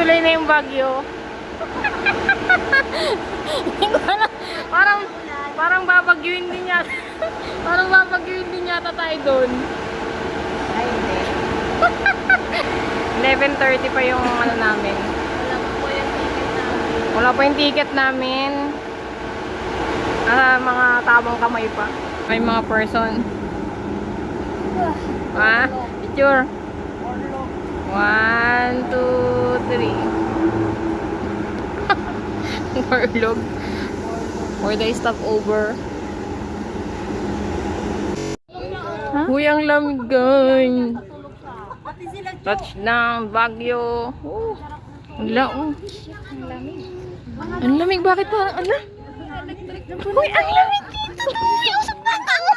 Tuloy na yung bagyo. parang babagyuin din yata. Parang babagyuin din yata tayo doon. Ay, hindi. 11:30 pa yung ano namin. Wala pa yung ticket namin. Mga tabang kamay pa. May mga person. Ah, picture. 1, 2, 3. Orlog. Where they stop over. Huh? Uy, ang lamig, guys. Touchdown, Baguio. Oh, ang lamig. Ang lamig, bakit pa? Ano? Uy, ang lamig dito. Usap na ako.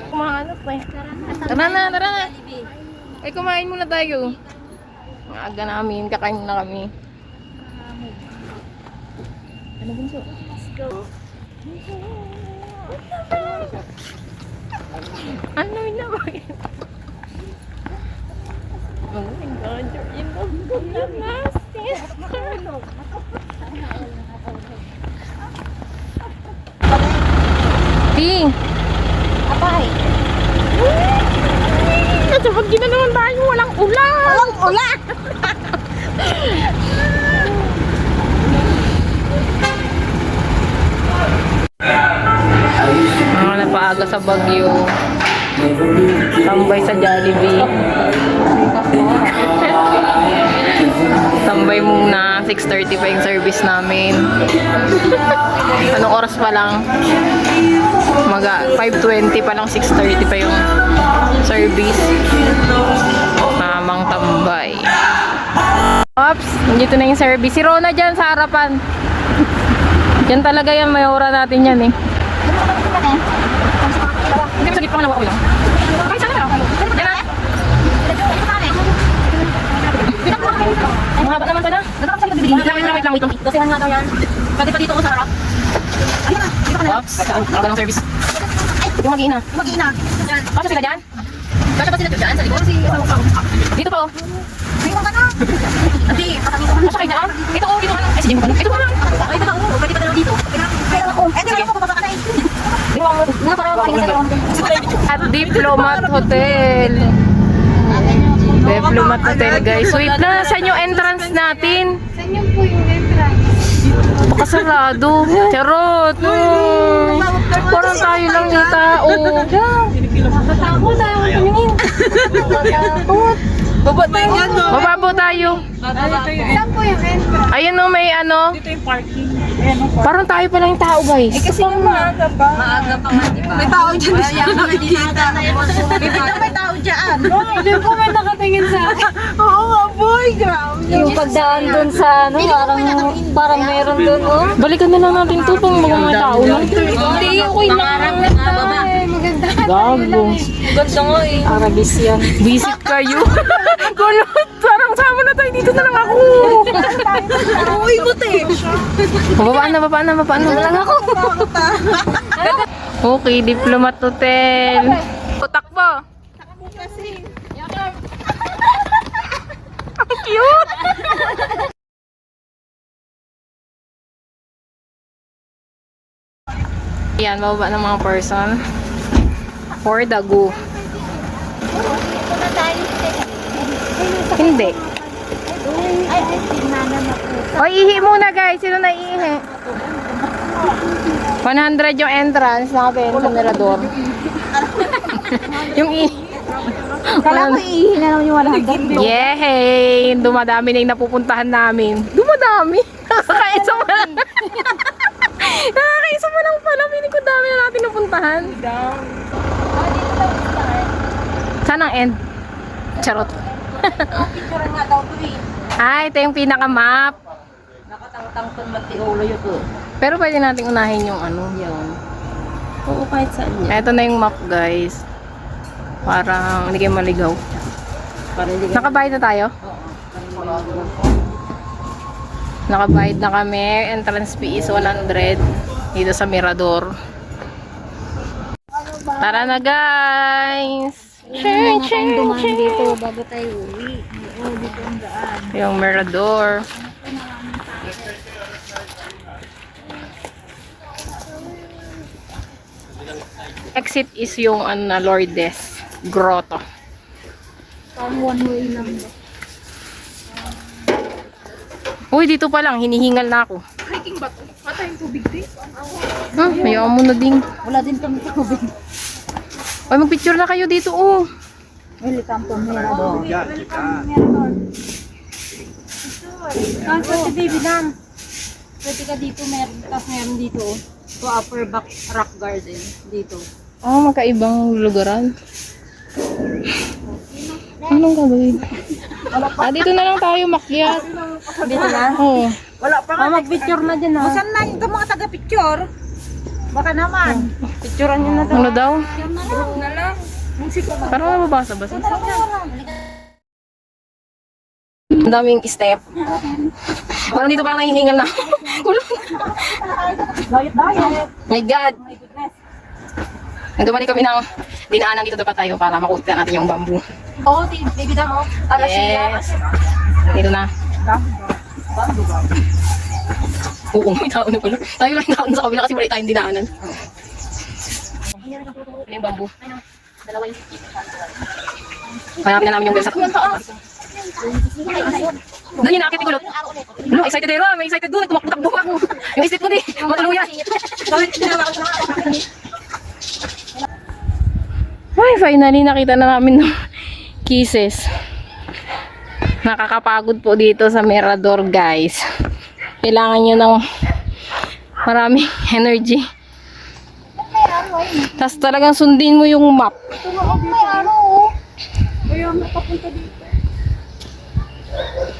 Kumain pa eh. Tara na. Ay, kumain muna tayo. Ang aga namin, kakain na kami. Ano bunso? Let's go. Ano na ba yun? Oh my God, you're in the nasty. Ting! Apay! Nasabag na naman tayo, walang ulan! Walang ulan! Mga napaaga sa Baguio. Tambay sa Jollibee. Tambay muna. 6:30 pa yung service namin. Anong oras pa lang? 5:20 pa lang, 6:30 pa yung service. Mamang tambay. Ops, nandito na yung service. Si Rona dyan sa harapan. Yan talaga yan, may ora natin yan eh. Hindi mo saglit pa malawa ko yun. Ay, sana na. Yan na. Mahaba naman pa na. Wait lang. Dosihan nga daw yan. Pati pa dito ko sa harap. Ayun na. Dito ka na. Ops, nakaga ng service. Yung mag-iina. Pasok sila dyan? Pasok ba sila dyan sa likod? Dito pa oh. Ayun ka na. Hindi, patangin ko na. Pasok kayo dyan? Ito oh, dito ka na. Ay, sige mo ka na. Ito ka na. Ay, ito ka oh. Pwede pa na dito. Pero ako. Eh, dito ako bababa ka na eh. At Diplomat Hotel. Diplomat Hotel, guys. Wait na, saan yung entrance natin? Saan yung po yung entrance? Pakasarado. Charot. Parang tayo lang yung tao. Nakatakot tayo tumingin. Nakatakot. Baba po tayo. Saan po yung entrance? Ayun o, may ano. Dito yung parking. Parang tayo pa lang yung tao, guys. Kasi yung maaga pa. Maaga pa nga, di ba? May tao dyan. Bibita may tao dyan. Hindi po may nakatingin sa akin. Oo nga, boy. Grabe. Yung pagdaan dun sa ano, parang meron dun, oh. Balikan na lang natin ito pang mga tao lang. Hindi, okay lang. Maganda. Gago. Ganda nga eh. Arabis yan. Visit kayo. Kulot. Parang sama na tayo. Dito na lang ako. Uy, buti. Babaan na lang ako. Okay, Diplomat Hotel. Takbo. Ang cute. Yan, bababa ng mga person. For the go. Hindi. Ay, sinana na po. O, ihi muna guys. Sino na ihi? 100 yung entrance natin sa Mirador. Yung ihi. Kala ko iihin na naman yung 100. Yehey! Dumadami na yung napupuntahan namin. Dumadami! Nakakaisa mo lang. Nakakaisa mo lang pala. Piling ko dami na natin napuntahan. Saan ang end? Charot. Picture nga daw to eh. Ah, ito yung pinaka-map. Nakatang-tang to Matiolo yun to. Pero pwede natin unahin yung ano. Yan. Oo, kahit saan yan. Ito na yung map, guys. Parang hindi kayo maligaw. Para hindi ka... Nakabayad na tayo? Nakabayad na kami. Entrance fee is 100 dito sa Mirador. Tara na, guys! Mga tayong dumaan dito bago tayo uwi. Oo, dito ang daan. Yung Mirador. Exit is yung Lourdes Grotto. Parang one way lang ba? Uy, dito pa lang, hinihingal na ako. Hiking ba to? Mata yung tubig din. Hayaan mo na din. Wala din kami tubig. Ay, magpicture na kayo dito, oh. Welcome to Mirador. Kasi si Baby Dan. Pwede ka dito, tapos meron dito. To Upper Back Rock Garden. Dito. Oh, magkaibang lugaran. Anong gagawin? Dito na lang tayo makyat. Dito na? Oo. Wala pa nga. Mag-picture na dyan ha. Saan na yung mga taga-picture? Baka naman. Picturean nyo na to. Ano daw? Na lang. Parang mababasa-basa. Ang daming step. Parang dito parang nahihingal na. My God. Nagdumali kami ng dinaanan dito dapat tayo para makuha natin yung bamboo. Oo, Baby Dan mo. Yes. Dito na. Oo, may tao na pala. Tayo lang tao sa kabila kasi wala tayong dinaanan. Ano yung bamboo? Dalawa yung hanapin na namin yung bell sa doon yung nakakit ni Kulot. Excited eh, may excited doon. Tumakbo ako. Yung isip ko di. Matuluyan. Ay, finally nakita na namin ng kisses. Nakakapagod po dito sa Mirador, guys. Kailangan nyo ng maraming energy. Tapos talagang sundin mo yung map.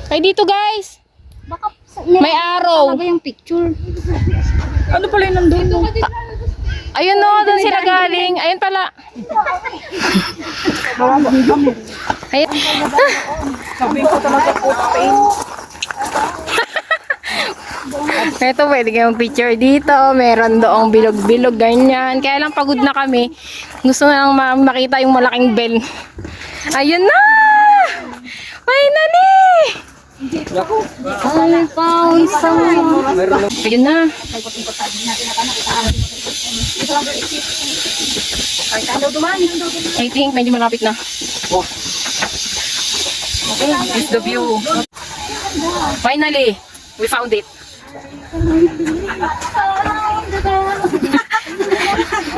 Ay, dito guys. Baka May araw. talaga yung picture. Ano pala yung nandun? Ayun no, doon sila galing. Ayun pala. Ayun. Sabi ko talaga po pain. Ito, pwede kayong picture dito. Meron doong bilog-bilog, ganyan. Kaya lang pagod na kami. Gusto na lang makita yung malaking bell. Ayun na! Finally! Ay, pausang. Ayun na. I think medyo malapit na. Okay, this is the view. Finally, we found it.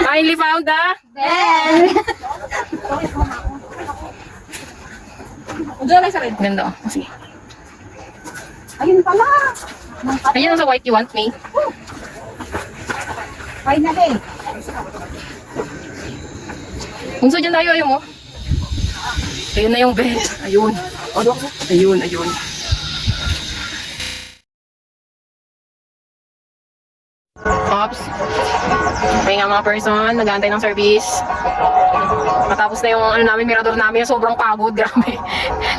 Finally found the ganda. Oh. Sige. Ayun pala. Ayun sa white you want me. Finally. Kung saan dyan tayo, ayaw mo. Ayun na yung bed. Ayun. Ayun, ayun. Ops. May nga mga person, nag-aantay ng service. Matapos na yung namin, mirador namin, sobrang pagod, grabe.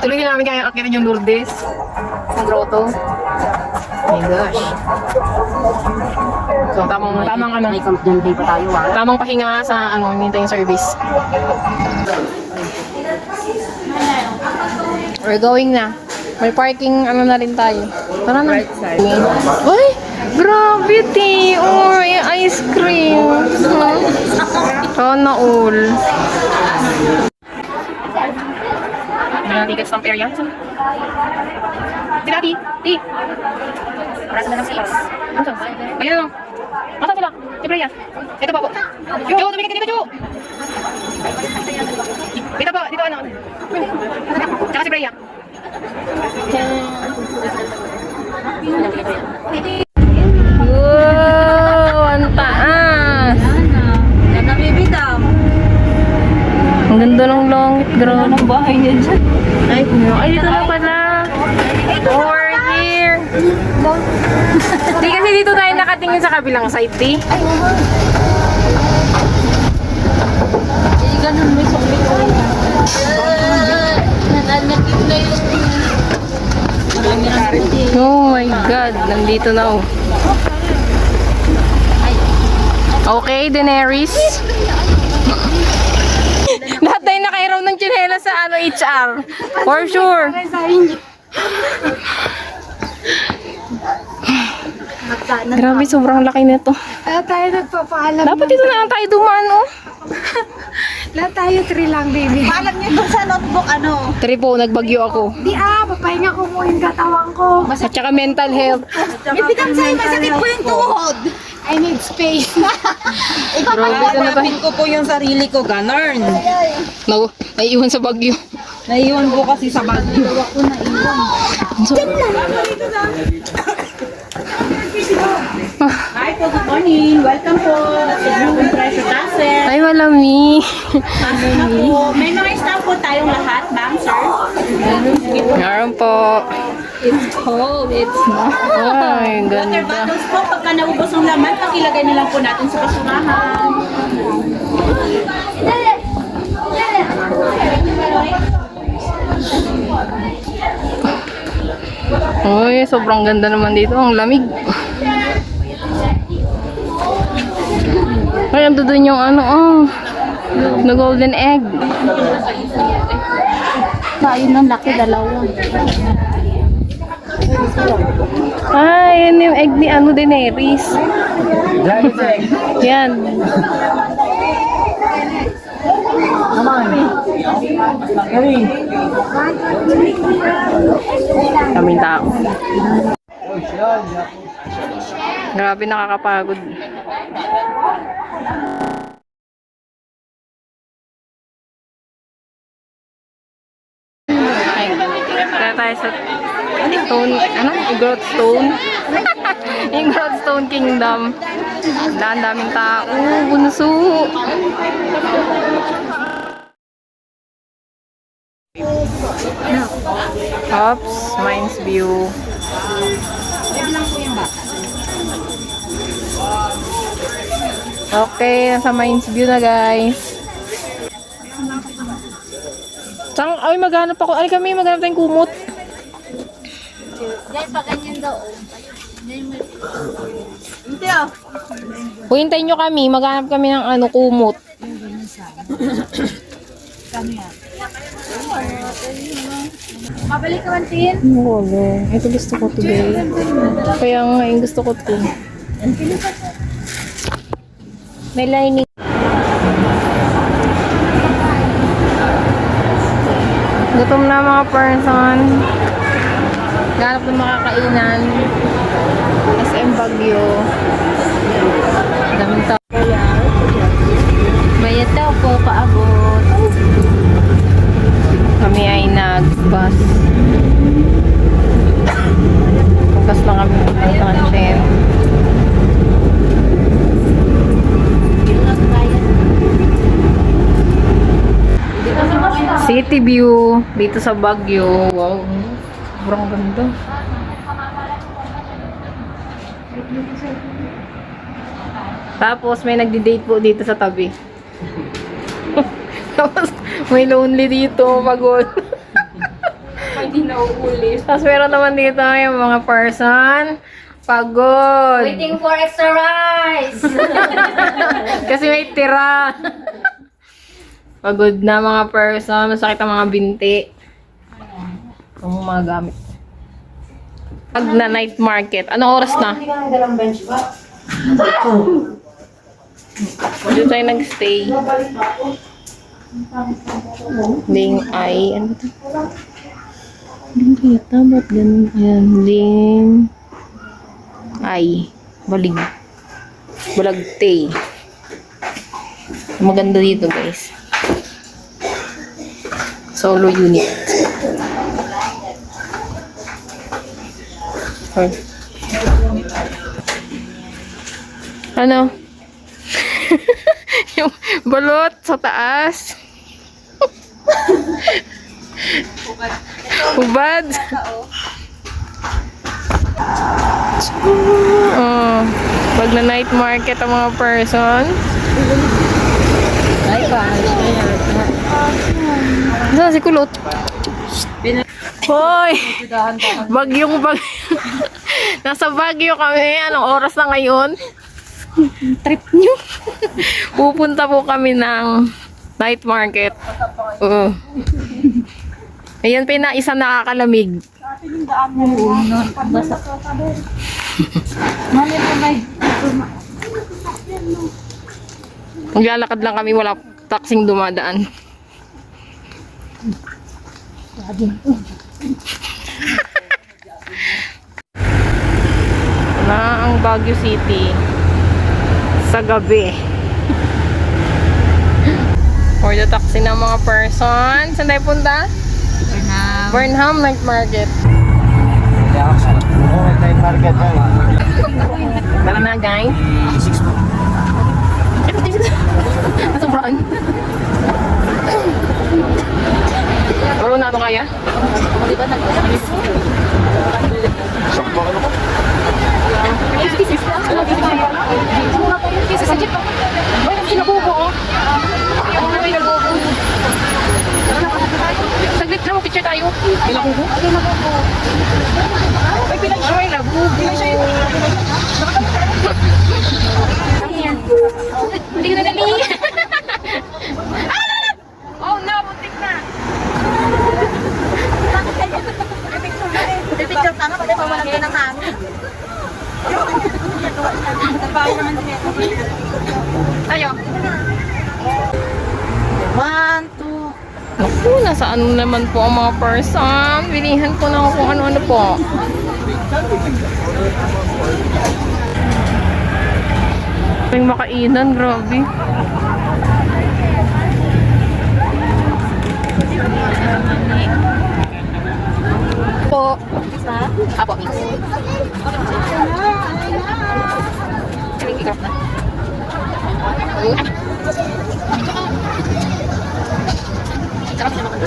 Tuloy na namin kaya akitin yung Lourdes. Yung grotto. Oh my gosh. So, tamang May camp dyan din pa tayo ha. tamang pahinga sa hinintay yung service. We're going na. May parking na rin tayo. Tara na. Right side. Uy! Grabe, tea! Oh, yung ice cream. Sana all. May tickets ng area. Tira, tea! Oras na lang 6. Ayun. Masa sila? Si Freya. Ito pa po. Jo, tumingin ka dito, Jo! Dito po, dito ano. Tsaka si Freya. Wow, ang taas. Yan na Baby Dan. Ang ganda ng langit, grabe. Ang bahay niya dyan. Ay, dito na pala. We're here. Di kasi dito tayo nakatingin sa kabilang side, di? Ganun may sumit ko. Nananatim na yung Oh my God, nandito na oh. Okay, Daenerys. Lahat tayo nakairaw ng tsinelas sa ano, HR. For sure. Grabe, sobrang laki nito. Kaya tayo nagpapaalam. Dapat dito na lang tayo dumaan, oh. Lahat tayo 3 lang, baby. Paalam niyo dun sa notebook, ano? Tripo, nagbagyo ako. Di papahinga ko mo yung katawan ko. At saka mental health. Ibigam sa'yo, masakit po yung tuhod. I need space. Grabe ka na tayo. ko po yung sarili ko, ganarn. Naiiwan sa bagyo. Naiwan ko kasi sa bagyo. Hi po, good morning. Welcome po sa Blue Pressure Tassel. Ay, malami. May mga staff po tayong lahat, ma'am, sir. Meron po. It's cold. It's not. Ay, Water ganda. bottles po, pagka naubos ang laman, pakilagay na lang po natin sa basurahan. Uy, sobrang ganda naman dito. Ang lamig. Ay, ando dun yung ano, na golden egg. Tayo ng laki, dalawa. Ay, yan yung egg ni ano, Daenerys. Yan. Kaming tao. Grabe, nakakapagod. Kaya tayo sa stone, ano? Growth Stone. Yung Growth Stone Kingdom. Daming tao. Bunso. Ops, Mines View. Okay, nasa Mines View na, guys. Ay, maghanap ako. Ay, kami, maghanap tayong kumot. Dahil pa ganyan daw. Hintayin nyo kami, maghanap kami ng ano, kumot. Mabalik ka man, Tin. Wala. Ito gusto ko today. Kaya nga, yung gusto ko to. May lining. Gutom na mga person. Ganap ng makakainan. SM Baguio. Daming tao. Bayad daw po, paabot. Kami ay nag-bus. Pagkas lang kami ng chef. City view dito sa Baguio. Wow. Sobrang ganda. Tapos may nagdi-date po dito sa tabi. Tapos may lonely dito, pagod. Hindi na uulit. Tapos meron naman dito yung mga person, pagod. Waiting for extra rice. Kasi may tira. Pagod na mga person, masakit ang mga binti. Ang mga gamit. Pag na night market. Anong oras na? Dito tayo nag-stay. Ling ay, ano ito? Ling kita, ba't ganun? Ayan, ling ay, balig. Balagtay. Maganda dito, guys. Solo unit. Or, ano? Yung balot sa taas. Hubad. Oh, pag na night market ang mga person. Ay, Saan si Kulot? Hoy! Bagyong bag... Nasa Baguio kami. Anong oras na ngayon? Trip nyo. Pupunta po kami ng Night market. Oo. Ayan pa na isang nakakalamig. Maglalakad lang kami, wala taksing dumadaan. Na ang Baguio City sa gabi. For the taxi ng mga person. Saan tayo punta? Burnham Night Market. Night market Tara na, guys. Sobrang. Pero na ito kaya? Saglit lang, picture tayo. Pinakubo? Ay, pinag-show ay labubo. Hindi ko na dali. Oh no, buntik na. Picture ka na, pwede pawalan ka ng hangin. Tayo. 1, 2. Naku, nasaan naman po ang mga person? Bilihan ko na kung ano-ano po. May makainan, grabe. Po. Apo, mix. Kaming pick-up na. Sarap siya makan.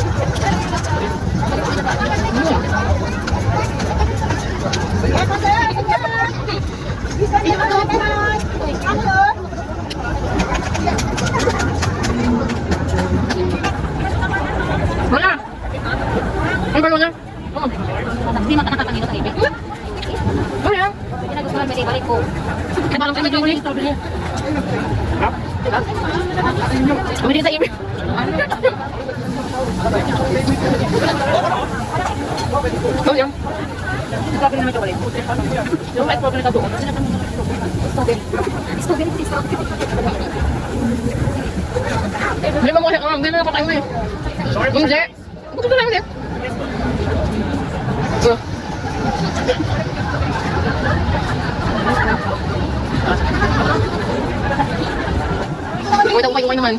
Wala. Ay, wala. Hindi makakatangin sa ibig. Wala. Pinagustuhan mo balik ko. Nabalong sa medyo ulit. Umili sa ibig. Oh, yan. Sabi naman chocolate. Yung may problem na doon. Hindi mo kasi hindi mo napakain mo eh. Hindi. Gusto ko lang hindi. Wait naman.